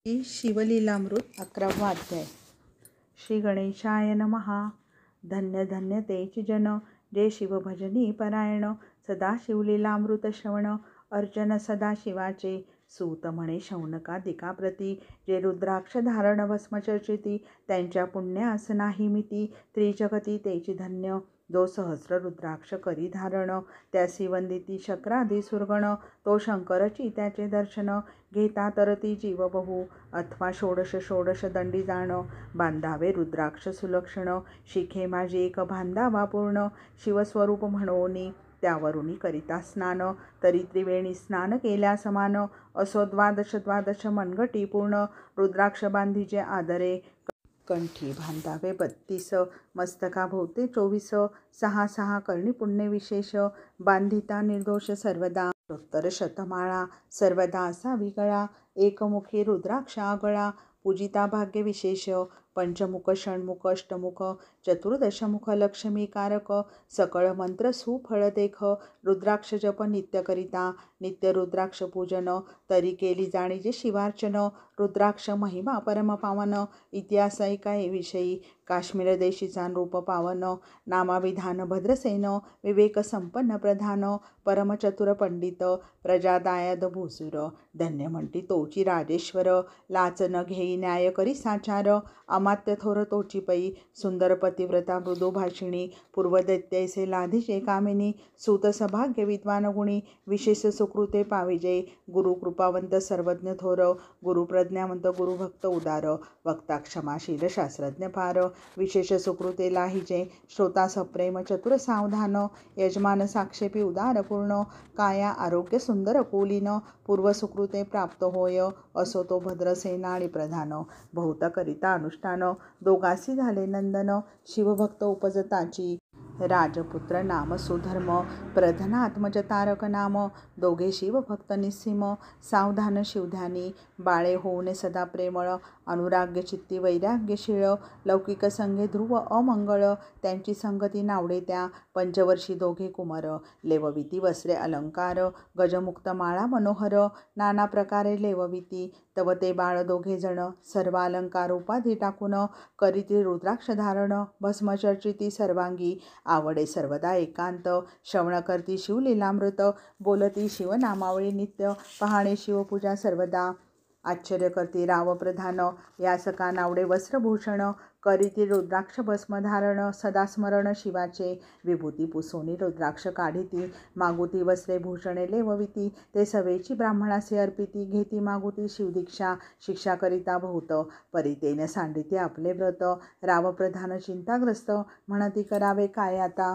शिवलीलामृत 11वा अध्याय. श्री गणेशाय नमः. धन्य धन्य तेच जन जे शिवभजनी परायण. सदा शिवलीलामृत श्रवण अर्चन सदा शिवाचे. सूत म्हणे शौनकादिका प्रती जे रुद्राक्ष धारण भस्म चर्चिती. त्यांच्या पुण्यास नाही मिती त्रिजगती तेची धन्य. जो सहस्र रुद्राक्ष करी धारण त्यासी वंदिती शक्रादी सुरगण. तो शंकरची त्याचे दर्शन घेता तरती जीव बहु. अथवा षोडश षोडश दंडी जाण बांधावे रुद्राक्ष सुलक्षण. शिखे माझी एक बांधावा पूर्ण शिवस्वरूप म्हणोनी. त्यावरुनी करिता स्नान तरी त्रिवेणी स्नान केल्या समान. असो द्वादश द्वादश मनगटी पूर्ण रुद्राक्ष बांधीचे आदरे. कंठी बांधावे 32 मस्तका भोवते 24. सहा सहा कर्णी पुण्य विशेष बांधिता निर्दोष सर्वदा. उत्तर शतमाळा सर्वदा असावी गळा. एकमुखी रुद्राक्ष आगळा पूजिता भाग्य विशेष. पंचमुख षण्मुख अष्टमुख चतुर्दशमुख लक्ष्मीकारक. सकळ मंत्र सुफळ देख रुद्राक्ष जप नित्य करिता. नित्य रुद्राक्ष पूजन तरी केली जाणीजे शिवार्चन. रुद्राक्ष महिमा परम पावन इतिहास ऐकाये विषयी. काश्मीर देशीचा नृप पावन नामाविधान भद्रसेन. विवेक संपन्न प्रधान परमचतुर पंडित. प्रजादायद भूसुर धन्य म्हणती तोची राजेश्वर. लाच न घेई न्याय करी साचार अमात्य थोर तोची पै. सुंदर पतिव्रता मृदू भाषिणी पूर्वदैत्यैसे लाधीचे कामिनी. सूत सभाग्य विद्वान गुणी विशेष सुकृते पाविजे. गुरु कृपावंत सर्वज्ञ थोर गुरुप्रज्ञावंत गुरुभक्त उदार. वक्ता क्षमाशील शास्त्रज्ञ पार विशेष सुकृते लाहिजे. श्रोता सप्रेम चतुर सावधान यजमान साक्षेपी उदार पूर्ण. काया आरोग्य सुंदर कुलीन पूर्व सुकृते प्राप्त होय. असो तो भद्रसेना आणि प्रधान बहुत करिता अनुष्ठान. दोघासी झाले नंदन शिवभक्त उपजताची. राजपुत्र नाम सुधर्म प्रधनात्मज तारक नाम. दोघे शिवभक्त निस्सीम सावधान शिवध्यानी. बाळे होऊने सदा प्रेमळ अनुराग्य चित्ती वैराग्यशीळ. लौकिक संगे ध्रुव अमंगळ त्यांची संगती नावडे त्या. पंचवर्षी दोघे कुमार लेवविती वस्त्रे अलंकार. गजमुक्त माळा मनोहर नाना प्रकारे लेवविती. तव ते बाळ दोघे जण सर्व अलंकार उपाधी टाकून करीती रुद्राक्ष धारण भस्मचर्चिती सर्वांगी. आवडे सर्वदा एकांत श्रवण करती शिवलीलामृत. बोलती शिवनामावळी नित्य पाहणे शिवपूजा सर्वदा. आश्चर्य करती राव प्रधान यासका नावडे वस्त्रभूषण. करीती रुद्राक्ष भस्म धारण सदा स्मरण शिवाचे. विभूती पुसोनी रुद्राक्ष काढिती मागुती वस्त्रे भूषणे लेवविती. ते सवेची ब्राह्मणासे अर्पिती घेती मागुती शिवदीक्षा. शिक्षा करिता बहुत परितेने सांडिती आपले व्रत. राव प्रधान चिंताग्रस्त म्हणती करावे काय आता.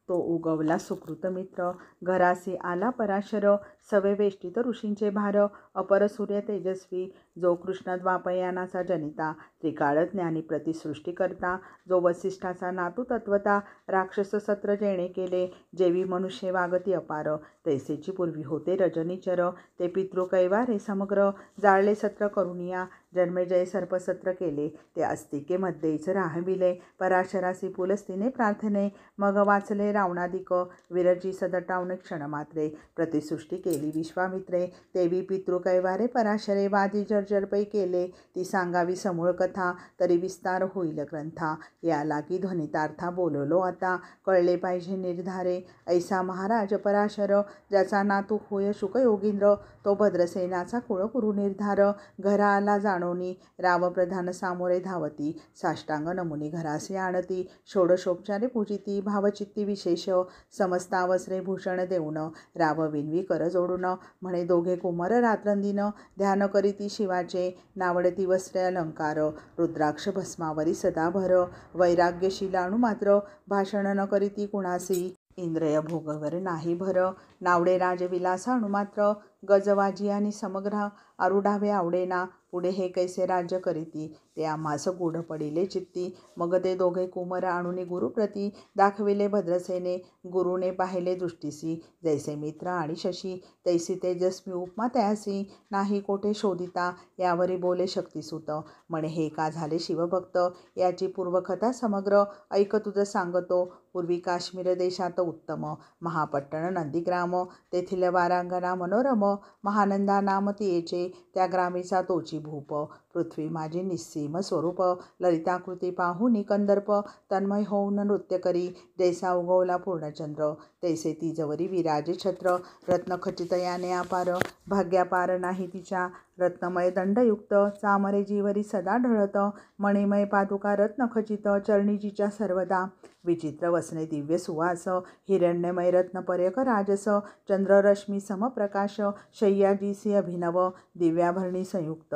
तो उगवला सुकृत मित्र घरासी आला पराशर. सवे वेष्टित ऋषींचे भार अपर सूर्य तेजस्वी. जो कृष्ण द्वापयानाचा जनिता त्रिकाळ ज्ञानी प्रतिसृष्टी करता. जो वसिष्ठाचा नातू तत्वता राक्षस सत्र जेणे केले. जेवी मनुष्य वागती अपार तैसेची पूर्वी होते रजनीचर. ते पितृ कैवारे समग्र जाळले सत्र करुनिया. जन्मेजय सर्पसत्र केले ते अस्तिके मध्येच राहविले. पराशरासी पुलस्तीने प्रार्थने मग वाचले रावणादिक. विरजी सदटावणे क्षणमात्रे प्रतिसृष्टी केली विश्वामित्रे. देवी पितृ कैवारे पराशरे वादी जर्जरपै केले. ती सांगावी समूळ कथा तरी विस्तार होईल ग्रंथा. या लागी ध्वनितार्था बोललो आता कळले पाहिजे निर्धारे. ऐसा महाराज पराशर ज्याचा नातू होय शुकयोगींद्र. तो भद्रसेनाचा कुळगुरु निर्धार. घरा आला जाणोनी राव प्रधान सामोरे धावती. साष्टांग नमुनी घरासी आणती. षोडशोपचारे पूजिती भावचित्ती विशेष. समस्तावस्त्रे भूषण देऊन राव विनवी कर जोडून. म्हणे दोघे कुमार रात्रंदिन ध्यान करीती शिवाचे. नावडती वस्त्रे अलंकार रुद्राक्ष भस्मावरी सदा भर. वैराग्यशील अणु मात्र भाषण न करीती कुणासी. इंद्रिय भोगवर नाही भर नावडे राजविलास अणुमात्र. गजवाजी आणि समग्र आरुढावे आवडेना. पुढे हे कैसे राज्य करीती ते आम्हास गूढ पडिले चित्ती. मग ते दोघे कुमार आणूनी गुरुप्रती दाखविले भद्रसेने. गुरुने पाहिले दृष्टीसी जैसे मित्र आणि शशी. तैसी तेजस्वी उपमा त्यासी नाही कोठे शोधिता. यावरी बोले शक्तिसुत म्हणे हे का झाले शिवभक्त. याची पूर्वकथा समग्र ऐक तुझ सांगतो. पूर्वी काश्मीर देशात उत्तम महापट्टण नंदीग्राम. तेथील वारांगना मनोरम महानंदा नाम तियेचे, त्या ग्रामीचा तोची भूप. पृथ्वी माझी निस्सीम स्वरूप, ललिताकृती पाहुनी कंदर्प. तन्मय होऊन नृत्य करी, जैसा उगवला पूर्णचंद्र. तैसे तिजवरी विराजे छत्र, रत्नखचित याने अपार. भाग्यापार नाही तिच्या, रत्नमय दंडयुक्त. चामरे जीवरी सदा ढळत, मणिमय पादुका रत्नखचित. चरणीजीच्या सर्वदा, विचित्र वसने दिव्य सुवास. हिरण्यमय रत्नपर्यक राजस, चंद्ररश्मी समप्रकाश. शय्याजीसी अभिनव, दिव्याभरणी संयुक्त.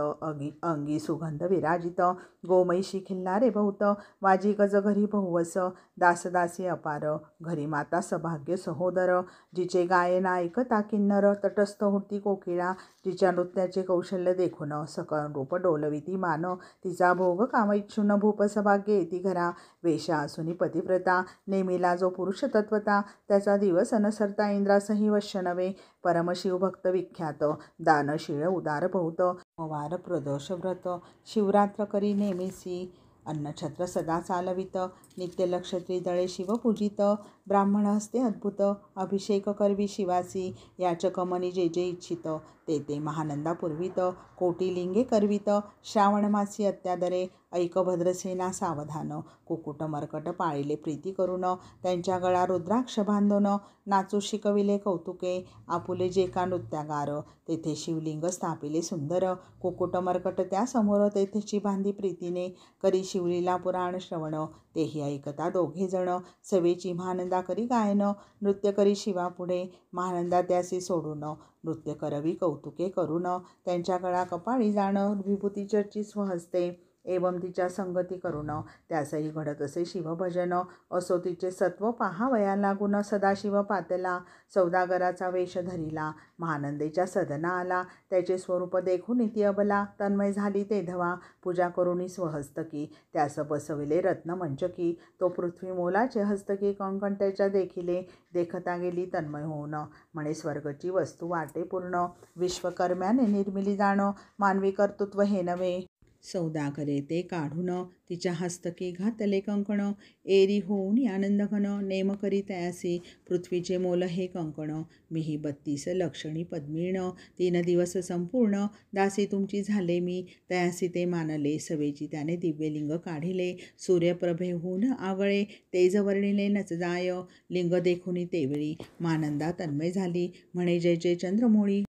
अंगी सुगंध विराजित, गोमयशी खिल्लारे बहुत. वाजी गज घरी बहुवस, दासदासी अपार. घरी माता सभाग्य सहोदर, जिचे गायन ऐकता किन्नर. तटस्थ होती कोकिळा, जिच्या नृत्याचे कौशल्य देखून. सकळ रूप डोलविती मान, तिचा भोग कामैच्छुन. भूप सभाग्य येती घरा, वेशा असूनी पतिव्रता. नेमिला जो पुरुष तत्वता, त्याचा दिवस नसरता. इंद्रासही वश्य नवे, परमशिवभक्त विख्यात. दानशीळ उदार बहुत, वार प्रदोष व्रत. शिवरात्र करी नेमिसी, अन्नछत्र सदा चालवित. नित्यलक्ष त्रिदळे शिवपूजित, ब्राह्मण हस्ते अद्भुत. अभिषेक करवी शिवासी, याचक मनी जे जे इच्छित. ते महानंदा पूर्वित, कोटी लिंगे करवित. श्रावण मासी अत्यादरे, ऐक भद्रसेना सावधान. कुकुट मर्कट पाळिले प्रीती करून, त्यांच्या गळा रुद्राक्ष बांधून. नाचू शिकविले कौतुके, आपुले जे का नृत्यागार. तेथे शिवलिंग स्थापिले सुंदर, कुकुट मर्कट त्या समोर. तेथेची बांधी प्रीतीने, करी शिवलीला पुराण श्रवण. तेही ऐकता दोघे जण, सवेची महानंदा करी गायन. नृत्य करी शिवापुढे, महानंदा त्यासी सोडून. नृत्य करवी कौतुके करून, त्यांच्या गळा कपाळी जाण. विभूती चर्ची स्वहस्ते, एवं तिच्या संगती करून. त्यासही घडत असे शिवभजन, असो तिचे सत्व पाहावया लागून. सदाशिव पातला, सौदागराचा वेश धरिला. महानंदेच्या सदना आला, त्याचे स्वरूप देखून ती अबला. तन्मय झाली तेधवा, पूजा करुणी स्वहस्तकी. त्यास बसविले रत्न मंचकी. तो पृथ्वी मोलाचे हस्तकी. कंकण त्याच्या देखिले, देखता गेली तन्मय होऊन. म्हणे स्वर्गची वस्तू वाटे पूर्ण, विश्वकर्म्याने निर्मिली जाण. मानवी कर्तृत्व हे नव्हे, सौदागरे ते काढून. तिच्या हस्तकी घातले कंकण, एरी होऊन आनंद घन. नेम करी तयासी, पृथ्वीचे मोल हे कंकण. मीही 32 लक्षणी पद्मीण, 3 दिवस संपूर्ण. दासी तुमची झाले मी, तयासी ते मानले. सवेची त्याने दिव्यलिंग काढिले, सूर्यप्रभेहून आगळे. तेज वर्णिले नच जाय, लिंग देखुनी तेवेळी. महानंदा तन्मय झाली, म्हणे जय जय चंद्रमौळी.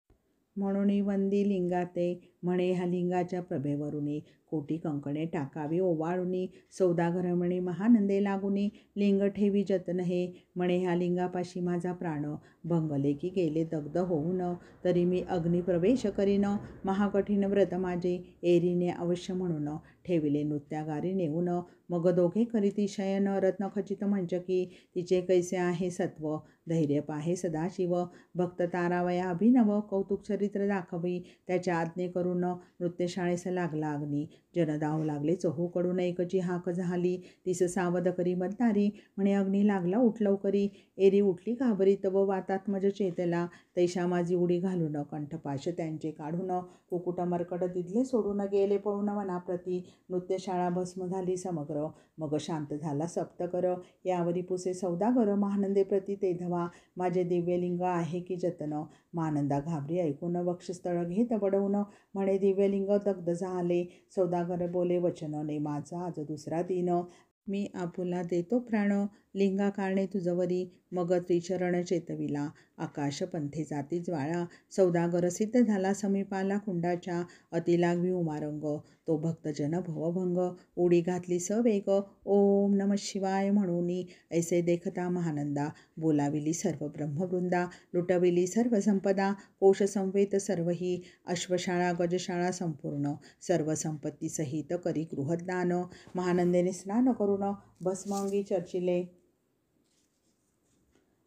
म्हणून वंदी लिंगाते, म्हणे ह्या लिंगाच्या प्रभेवरुनी. कोटी कंकणे टाकावी ओवाळुनी, सौदागर म्हणे महानंदे लागुनी. लिंग ठेवी जतन हे, म्हणे ह्या लिंगापाशी माझा प्राण. भंगले की गेले दग्ध होऊन, तरी मी अग्निप्रवेश करीन. महाकठीण व्रत माझे, एरीने अवश्य म्हणून. ठेविले नृत्यागारी नेऊन, मग दोघे करीती शयन. रत्नखचित मंचकी, तिचे कैसे आहे सत्व. धैर्य पाहे सदाशिव, भक्त तारावया अभिनव. कौतुक चरित्र दाखवी, त्याच्या आज्ञे करून. नृत्यशाळेस लागला अग्नी, जन धावू लागले चहूकडून. एकची हाक झाली, तीस सावध करी मतदारी. म्हणे अग्नी लागला उठ लवकरी. एरी उठली घाबरीत, व वातात्मज चेतला. तैशा माझी उडी घालून, कंठपाश त्यांचे काढून. कुकुट मर्कट तिथले सोडून, गेले पळून वनाप्रती. नृत्यशाळा भस्म झाली समग्र, मग शांत झाला सप्तकर. यावरी पुसे सौदागर, महानंदे प्रती तेधवा. माझे दिव्यलिंग आहे की जतन. महानंदा घाबरी ऐकून, वक्षस्थळ घेत बडवून. म्हणे दिव्यलिंग दग्ध झाले. सौदागर बोले वचन, नेमाचा आज दुसरा दिन. मी आपुला देतो प्राण, लिंगा कारणे तुझवरी. मग त्रिचरण चेतविला, आकाश पंथे जाती ज्वाळा. सौदागर सिद्ध झाला समीपाला कुंडाच्या, अति लागवी उमारंग. तो भक्तजन भवभंग, उडी घातली सवेग. ओम नमः शिवाय म्हणूनी. ऐसे देखता महानंदा, बोलाविली सर्व ब्रह्मवृंदा. लुटविली सर्व संपदा, कोश संवेत सर्वही. अश्वशाळा गजशाळा संपूर्ण, सर्व संपत्ती सहित करी गृहदान. महानंदेने स्नान करून भस्मांगी चर्चिले,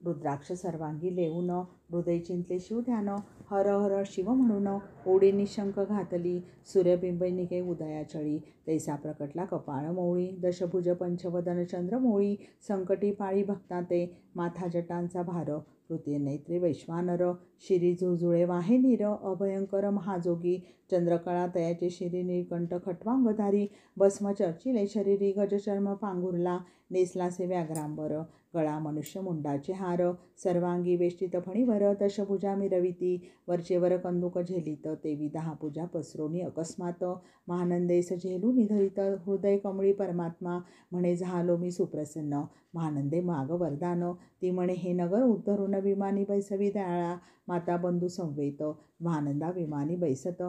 रुद्राक्ष सर्वांगी लेऊन. हृदय चिंतले शिवध्यान, हर हर शिव म्हणून. ओढी निशंक घातली, सूर्यबिंब निघे उदयाचळी. तैसा प्रकटला कपाळ मोळी, दशभुज पंचवदन चंद्रमौळी. संकटी पाळी भक्ता ते, माथा जटांचा भार. तृतीय नेत्रे वैश्वानर, शिरी झुळझुळे वाहे नीर. अभयंकर महाजोगी, चंद्रकळा तयाचे शिरी. नीलकंठ खट्वांगधारी, भस्म चर्चिले शरीरी. गजचर्म पांघुरला, नेसलासे व्याघ्रांबर, गळा मनुष्य मुंडाचे हार, सर्वांगी वेष्टित फणीवर, दशभुजा मिरविती, वरचेवर कंदुक झेलित, तेवी 10 पूजा पसरोनी अकस्मात, महानंदेस झेलू निधरित, हृदय कमळी परमात्मा, म्हणे झालो मी सुप्रसन्न, महानंदे माग वरदान, ती म्हणे हे नगर उद्धरून विमानी बैसवी दयाळा, माता बंधू संवेत, महानंदा विमानी बैसत,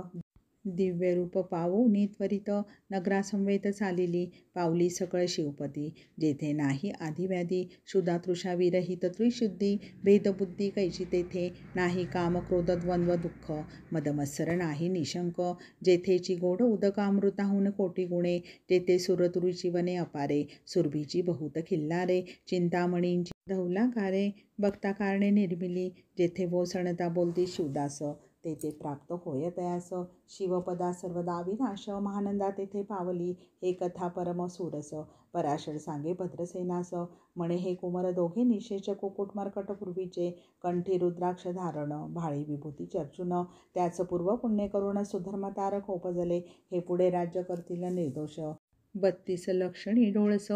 दिव्य रूप पावोनी त्वरित, नगरासंवेत चालिली, पावली सकळ शिवपती, जेथे नाही आधिव्याधी, क्षुधातृषा विरहित त्रिशुद्धी, भेदबुद्धी कैची तेथे, नाही काम क्रोध द्वंद्व दुःख, मदमत्सर नाही निशंक, जेथेची गोड उदकामृताहून कोटी गुणे, तेथे सुरतुरीची वने अपारे, सुरभीची बहुत खिल्लारे, चिंतामणींची धौलाकारे, बघता कारणे निर्मिली, जेथे वोसणता बोलती शिवदास, तेथे प्राप्त होय तयास, शिवपदा सर्वदा विनाश, महानंदा तेथे पावली, हे कथा परम सुरस, पराशर सांगे भद्रसेनास, म्हणे हे कुमार दोघे निशेच, कुकुट मर्कट पूर्वीचे, कंठी रुद्राक्ष धारण, भाळी विभूती चर्चून, त्याच पूर्व पुण्य करून सुधर्मतारक उपजले, हे पुढे राज्य करतील निर्दोष, 32 लक्षणी डोळस,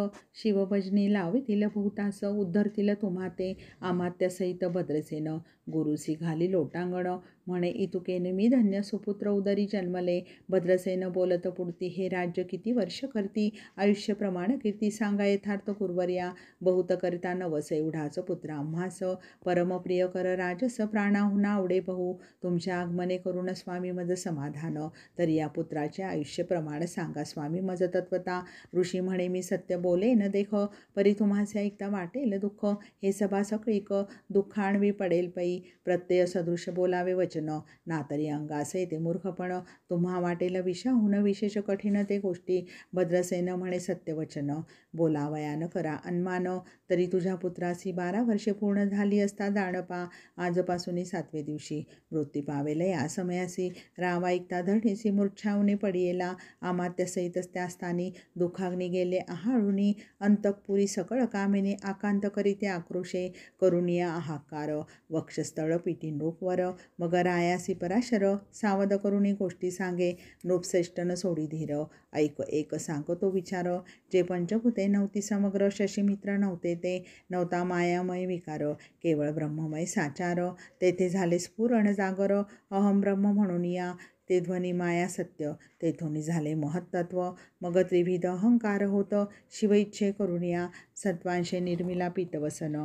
शिवभजनी लावितील बहुतास, उद्धरतील तुम्हा ते, अमात्यासहित भद्रसेन, गुरुसी घाली लोटांगण, म्हणे इतुकेने मी धन्य, सुपुत्र उदरी जन्मले, भद्रसेन बोलत पुढती, हे राज्य किती वर्ष करती, आयुष्य प्रमाण कीर्ती, सांगा यथार्थ कुरवर्या, बहुत करिता नवस एवढाच पुत्र आम्हास, परमप्रिय कर राजस, प्राणाहून आवडे बहु, तुमच्या आगमने करून स्वामी मज समाधान, तरी या पुत्राचे आयुष्य प्रमाण सांगा स्वामी मज तत्वता, ऋषी म्हणे मी सत्य बोले न देख, परी तुम्हासे ऐकता वाटेल दुःख, हे सभा सकळीक, दुःखाणवी पडेल पै, प्रत्यय सदृश बोलावे वचन, नातरी अंगासे ते मूर्खपण, तुम्हा वाटेल विषाहून विशेष कठीण ते गोष्टी, भद्रसेन म्हणे सत्यवचन, बोलावयान करा अन्मान, तरी तुझ्या पुत्रासी 12 वर्षे पूर्ण झाली असता दाणपा, आजपासून 7वे दिवशी मृत्यू पावेल या समयासी, राव ऐकता धडीसी मूर्छावने पडियेला, अमात्यासहितच त्या स्थानी, दुःखाग्नी गेले आहाळुनी, अंतकपुरी सकळ कामिनी, आकांत करीते आक्रोशे, करुणिया आहाकार, वक्षस्थळ पिटी नृपवर, मग रायासी पराशर, सावध करुणी गोष्टी सांगे, नृपश्रेष्ठन सोडी धीर, ऐक एक सांगतो विचार, जे पंचभूते नव्हती समग्र, शशीमित्र नव्हते ते, नव्हता मायामय विकार, केवळ ब्रह्ममय साचार, तेथे झाले स्फुरण जागर, अहम ब्रह्म म्हणून या, ते ध्वनी माया सत्य, तेथून झाले महत्त्व, मग त्रिविध अहंकार होत, शिवइच्छे करुणिया, सत्वांशे निर्मिला पीतवसन,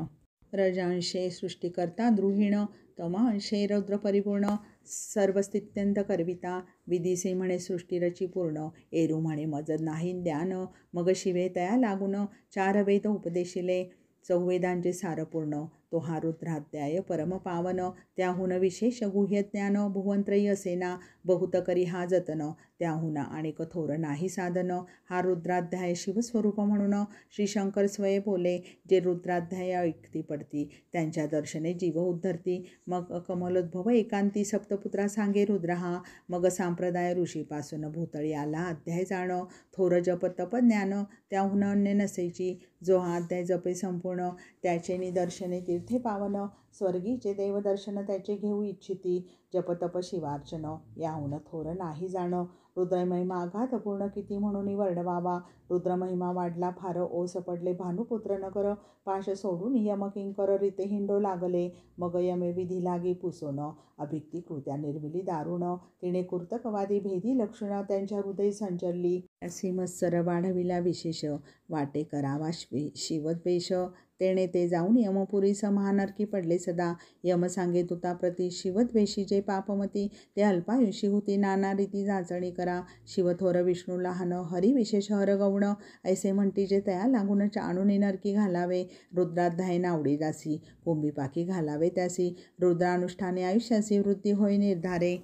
रजांशे सृष्टिकर्ता द्रुहिण, तमांशे रौद्र परिपूर्ण, सर्वस्थित्यंत करविता, विधीसे म्हणे सृष्टी रची पूर्ण, एरू म्हणे मज नाही ज्ञान, मग शिवे तया लागून, 4 वेद उपदेशिले, 4 वेदांचे सारपूर्ण, तो हा रुद्राध्याय परम पावन, त्याहून विशेष गुह्य ज्ञान, भुवंत्रयी असेना, बहुत करी हा जतन, त्याहून आणि कठोर नाही साधन, हा रुद्राध्याय शिवस्वरूप म्हणून, श्री शंकर स्वये बोले, जे रुद्राध्याय ऐकती पडती, त्यांच्या दर्शने जीव उद्धरती, मग कमलोद्भव एकांती, सप्तपुत्रा सांगे रुद्र हा, मग सांप्रदाय ऋषीपासून भूतळी आला अध्याय जाण, थोर जप तप ज्ञान, त्याहून अन्य नसेची, जो हा अध्याय जपे संपूर्ण, त्याचे निदर्शने तीर्थे पावन, स्वर्गीचे देवदर्शन त्याचे घेऊ इच्छिती, जपतप शिवार्चन, याहून थोर नाही जाण, रुद्रमहिमा अगाधपूर्ण किती म्हणून वर्णवावा, रुद्रमहिमा वाढला फार, ओस पडले भानुपुत्र नगर, पाश सोडून यमकिंकर रीते हिंडो लागले, मग यमे विधी लागी पुसोन, अभिक्ती कृत्या निर्मिली दारुण, तिने कुर्तकवादी भेदी लक्षण, त्यांच्या हृदय संचरली, सिमत्सर वाढविला विशेष, वाटे करावा शिवद्वेष, तेणे ते जाऊन यमपुरी महानरकी पडले सदा, यम सांगे तुताप्रती, शिवद्वेषी जे पापमती, ते अल्पायुषी होती, नाना रीती जाचणी करा, शिवथोर विष्णू लहान, हरी विशेष हरगौण, ऐसे म्हणती जे तया लागून, आणून नरकी घालावे, रुद्राध्याय नावडी दासी, कुंभीपाकी घालावे त्यासी, रुद्रानुष्ठाने आयुष्यासी वृद्धी होय निर्धारे,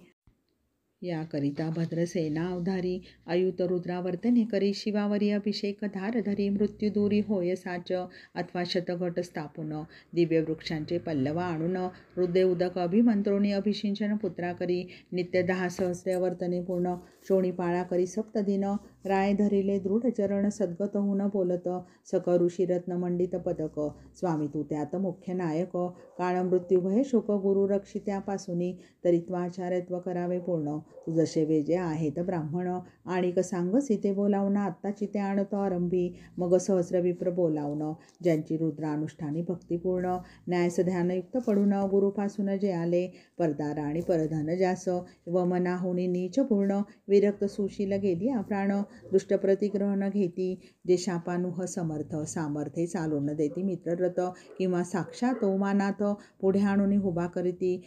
याकरिता भद्रसेना अवधारी, अयुत रुद्रावर्तने करी, शिवावरी अभिषेक धार धरी, मृत्यू दूरी होय साच, अथवा शतघट स्थापून, दिव्य वृक्षांचे पल्लव आणून, हृदय उदक अभिमंत्रोणी, अभिषिंचन पुत्रा करी, नित्य 10 सहस्रे वर्तने पूर्ण, शोणीपाळा करी सप्तदिन, राय धरिले दृढ चरण सद्गत होऊन बोलत सकऋषी रत्नमंडित पदक स्वामी तू त्यात मुख्य नायक काळ मृत्यू भय शोक गुरु रक्षित्यापासूनी तरित्वाचार्यत्व करावे पूर्ण तू जसे वेजे आहेत ब्राह्मण आणिक सांग सीते बोलावून आत्ताची ते आणतो आरंभी मग सहस्र विप्र बोलावून ज्यांची रुद्रानुष्ठानी भक्तिपूर्ण न्यायस ध्यानयुक्त पडून गुरुपासून जे आले परदार आणि परधन जास व मनाहुनी नीच पूर्ण विरक्त सुशील गेली प्राण दुष्ट प्रतिग्रहण घेती जे शापानुह समर्थ सामर्थ्ये चालून देती मित्ररथ किंवा साक्षात ओमानाथ पुढे आणून उभा करीती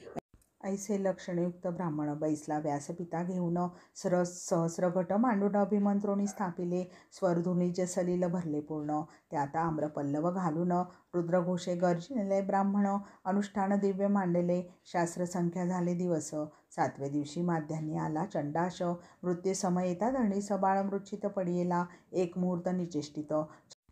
ऐसे लक्षणयुक्त ब्राह्मण बैसला व्यासपिता घेऊन सहस्र घट मांडून अभिमंत्रोणी स्थापिले स्वरधुनीचे सलील भरले पूर्ण त्यात आम्रपल्लव घालून रुद्रघोषे गर्जिले ब्राह्मण अनुष्ठान दिव्य मांडले शास्त्रसंख्या झाले दिवस 7व्या दिवशी माध्यान्नी आला चंडाश मृत्यू समय येता धरणीस बाळ मृच्छित पडियेला एक मुहूर्त निचेष्टित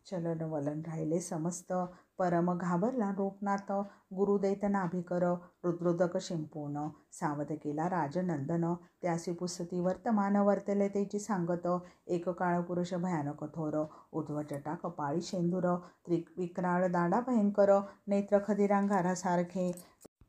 चलन वलन राहिले समस्त परम घाबरला रोपनाथ गुरुदैत नाभिकर रुद्रोदक शिंपून सावध केला राजनंदन त्यासी पुसती वर्तमान वर्तले त्याची सांगत एक काळ पुरुष भयानक थोर उध्वजटा कपाळी शेंदूर विक्राळ दाडा भयंकर नेत्र खदिरांगारासारखे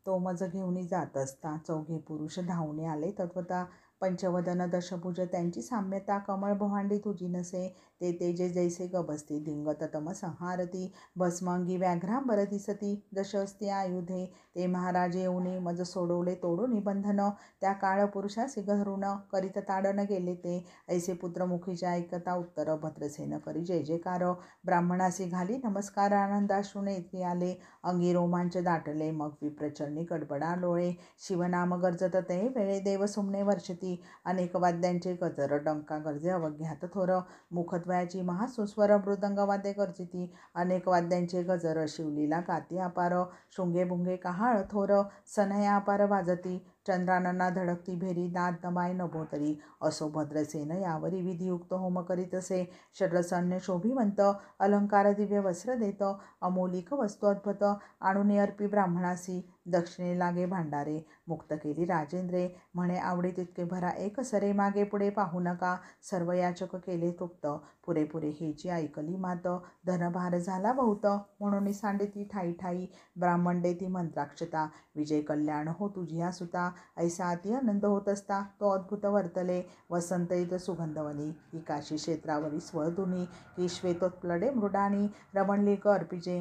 तो मज घेऊन जात असता चौघे पुरुष धावणे आले तत्वता पंचवदन दशभुज त्यांची साम्यता कमळ भवांडी तुझी नसे ते तेजे जैसे गबसती दिंगत तम संहारती भस्मांगी व्याघ्रांबर दिसती दश असती आयुधे ते महाराज येऊने मज सोडवले तोडून निबंधन त्या काळ पुरुषासी धरून करीत ताडन गेले ते ऐसे पुत्रमुखीचे ऐकता उत्तर भद्रसेन करी जय जयकार ब्राह्मणासी घाली नमस्कार आनंदाश्रुने येथे आले अंगी रोमांच दाटले मग विप्रचरणी गडबडा डोळे शिवनाम गरजत ते वेळे देव सुमने वर्षती अनेक वाद्यांचे गजर डंका गर्जे अवघ्यात थोर मुखद्वयाची महासुस्वर मृदंगवाद्ये गर्जिती अनेक वाद्यांचे गजर शिवलीला गाती अपार शृंगे बुंगे कहाळ थोर सनया अपार वाजती चंद्रानना धडकती भेरी दात दमाय नभोतरी असो भद्रसेन यावरी विधियुक्त होम करीत असे षड्रसन्य शोभिवंत अलंकार दिव्य वस्त्र देत अमोलिक वस्तू अद्भुत आणून अर्पी ब्राह्मणासी दक्षिणे लागे भांडारे मुक्त केली राजेंद्रे म्हणे आवडी तितके भरा एक सरे मागे पुढे पाहू नका सर्व याचक केले तृप्त पुरेपुरे हेची ऐकली मात धनभार झाला बहुत म्हणून सांडिती ठाई ठाई ब्राह्मण देती मंत्राक्षता विजय कल्याण हो तुझी सुता ऐसा अति आनंद होत असता तो अद्भुत वर्तले वसंत ईद सुगंधवनी ही काशी क्षेत्रावरी स्वधुनी ही श्वेतोत्प्लडे मृडानी रमणलिक अर्पिजे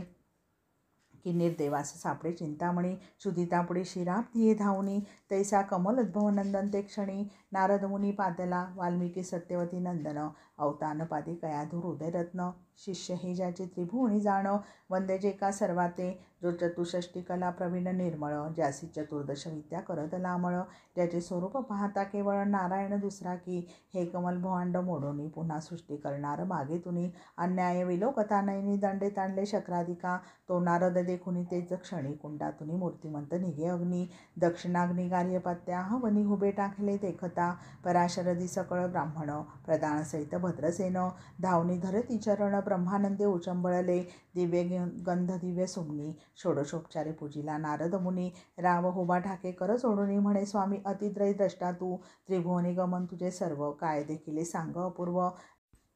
की निर्देवास सापडे चिंतामणी क्षुदितापुढे शिराप धिये धावनी तैसा कमलोद्भव नंदन ते क्षणी नारद मुनी पादला वाल्मिकी सत्यवती नंदन अवतान पादी कयाधूर उदयरत्न शिष्य हे ज्याचे त्रिभुवनी जाण वंदे जे का सर्वाते जो चतुष्षष्टी कला प्रवीण निर्मळ ज्यासी चतुर्दश विद्या करत लामळ ज्याचे स्वरूप पाहता केवळ नारायण दुसरा की हे कमल भवांड मोडोनी पुन्हा सृष्टी करणार मागे तुनी अन्याय विलोकता नयनी दंडे ताणले शक्राधिका तो नारद देखुनी तेच क्षणी कुंडातुनी मूर्तिमंत निघे अग्नी दक्षिणाग्नी गार्हपत्या हवनी हुबे टाकले देखता पराशरदी सकळ ब्राह्मण प्रधान सहित भद्रसेन धावनी धरती चरण ब्रह्मानंदे उचंबळले दिव्य गंध दिव्य सुमनी षोडशोपचारे पूजिला नारद मुनी राव हुबा ठाके कर जोडुनी म्हणे स्वामी अतिद्रय द्रष्टा तू त्रिभुवनी गमन तुझे सर्व काय देखिले सांग अपूर्व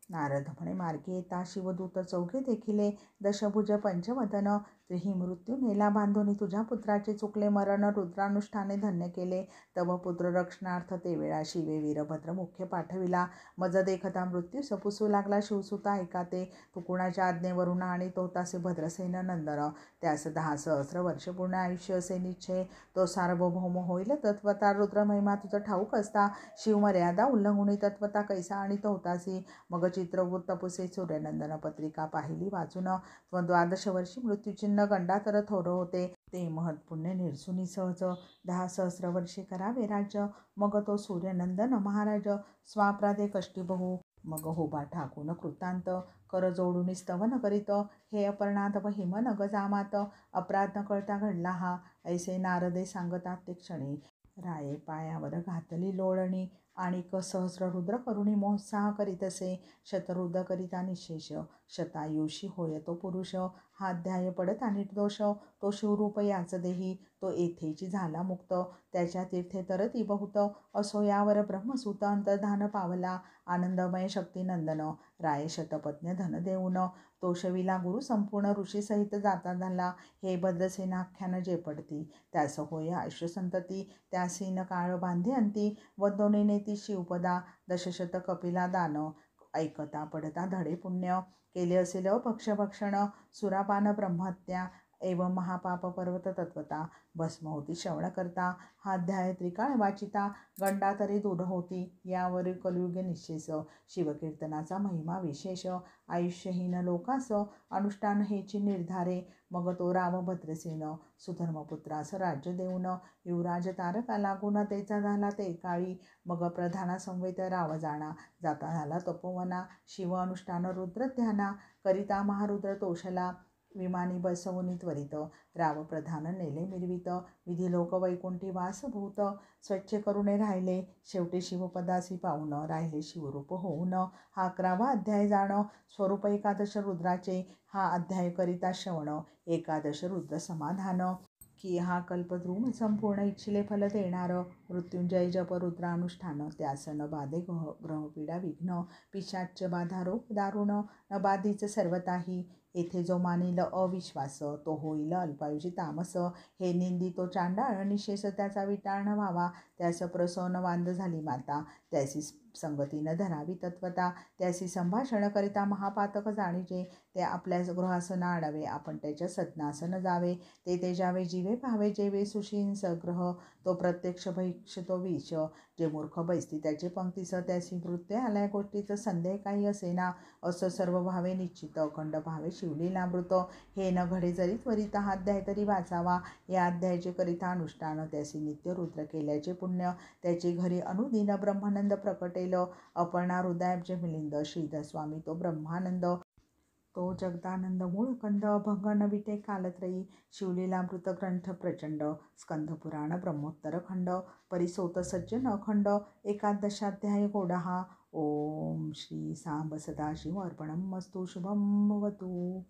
नारद म्हणे मार्गी येता शिवदूत चौघे देखिले दशभुज पंचवदन त्रिही मृत्यू नेला बांधोनी तुझ्या पुत्राचे चुकले मरण रुद्रानुष्ठाने धन्य केले तव पुत्र रक्षणार्थ ते वेळा शिवे वीरभद्र मुख्य पाठविला मज देखता मृत्यू सपुसू लागला शिवसुता ऐकाते तू कुणाच्या आज्ञेवरून आणि तो तासे भद्रसेन नंदन त्यास 10 सहस्र वर्ष पूर्ण आयुष्य असे निश्चय तो सार्वभौम होईल तत्वता रुद्रमहिमा तुझं ठाऊक असता शिवमर्यादा उल्लंघुनी तत्वता कैसा आणि तो होतासी मग चित्रवृत्त पुसे सूर्यनंदन पत्रिका पाहिली वाचून 12 वर्षी मृत्यूचिन्ह गंडा तर थोर होते ते महत्पुण्य निर्सुनी सहज 10 सहस्र वर्षे करावे राज्य मग तो सूर्यनंदन महाराज स्वापराधे कष्टी बहु मग होबा ठाकून कृतांत कर जोडून स्तवन करीत हे अपर्णात व हिमनग जामात अपराध न कळता घडला हा ऐसे नारदे सांगतात ते क्षणी राये पायावर घातली लोळणी आणि सहस्र रुद्र करुणी मोत्साह करीत असे शतरुद्र करिता निशेष शतायुषी होय तो पुरुष, हा अध्याय पडता निर्दोष, तो शिवरूप याच देही, तो येथेची झाला मुक्त, त्याच्या तीर्थे तरती बहुत, असो यावर ब्रह्मसूत अंतर्धान पावला, आनंदमय शक्तिनंदन, राये शतपत्न्य धन देऊन, तोषविला गुरु संपूर्ण ऋषीसहित जाता झाला, हे भद्रसेनाख्यान जे पडती, त्यास होय आयुष्यसंतती, त्यासी न काळ बांधे अंती, वंदोने नेती शिवपदा, दशशत कपिला दान, ऐकता पडता धडे पुण्य, केले असेल भक्षण, सुरापान ब्रह्महत्या, एवं महापाप पर्वत तत्वता, भस्म होती श्रवण करता, हा अध्याय त्रिकाळ वाचिता, गंडा तरी दूर होती, यावरील कलियुग निश्चेस, शिवकीर्तनाचा महिमा विशेष, आयुष्यहीन लोकास अनुष्ठान हेची निर्धारे, मग तो राम भद्रसेन, सुधर्मपुत्रास राज्य देऊन, युवराज तारका लागून तेचा झाला ते काळी, मग प्रधाना संवेत राव जाणा, जाता झाला तपोवना, शिव अनुष्ठान रुद्र ध्याना, करिता महारुद्र तोषला, विमानी बसवून त्वरित, राव प्रधान नेले मिरवित, विधी लोक वैकुंठी वासभूत, स्वच्छ करुणे राहिले, शेवटी शिवपदासी पाऊन, राहिले शिवरूप होऊन, हा 11वा अध्याय जाण, स्वरूप एकादश रुद्राचे, हा अध्याय करिता श्रवण, एकादश रुद्र समाधान, की हा कल्पद्रुम संपूर्ण इच्छिले फल देणार, मृत्युंजय जप रुद्रानुष्ठान, त्यास न बाधे ग्रहपीडा विघ्न, पिशाच्य बाधा रोग दारुण, न बाधीच सर्वताही, येथे जो मानिल अविश्वास, तो होईल अल्पायुषी तामस, हे निंदितो चांडाळ निशेष, त्याचा विटाळण व्हावा, त्यास प्रसन्न वांद झाली माता, त्यासी संगतीनं धरावी तत्वता, त्यासी संभाषण करिता महापातक जाणीजे, ते आपल्यास गृहासन आणावे, आपण त्याच्या सदनासन जावे, ते तेजावे जीवे पाहावे, जेवे सुशींस ग्रह, तो प्रत्यक्ष भैक्ष तो विष, जे मूर्ख बैसती त्याचे पंक्तीस, त्यासी वृत्ते आल्या गोष्टीचं संदेह काही असेना, असं सर्व भावे निश्चित, अखंड भावे शिवलीलामृत, हे न घडे जरी त्वरित, हा अध्याय तरी वाचावा, या अध्यायाचे करिता अनुष्ठान, त्यासी नित्य रुद्र केल्याचे पुण्य, त्याचे घरी अनुदिन ब्रह्मानंद प्रकटेल, अपर्णा हृदयाब्ज मिलिंद, श्रीधर स्वामी तो ब्रह्मानंद, तो जगदानंद मूळकंद, अभंग न विटे कालत्रयी, शिवलीलामृत ग्रंथ प्रचंड, स्कंधपुराण ब्रह्मोत्तर खंड, परिसोत सज्जन अखंड, एकादशाध्याय गोडहा, ओम श्री सांब सदाशिव अर्पणमस्तु, शुभम भवतु.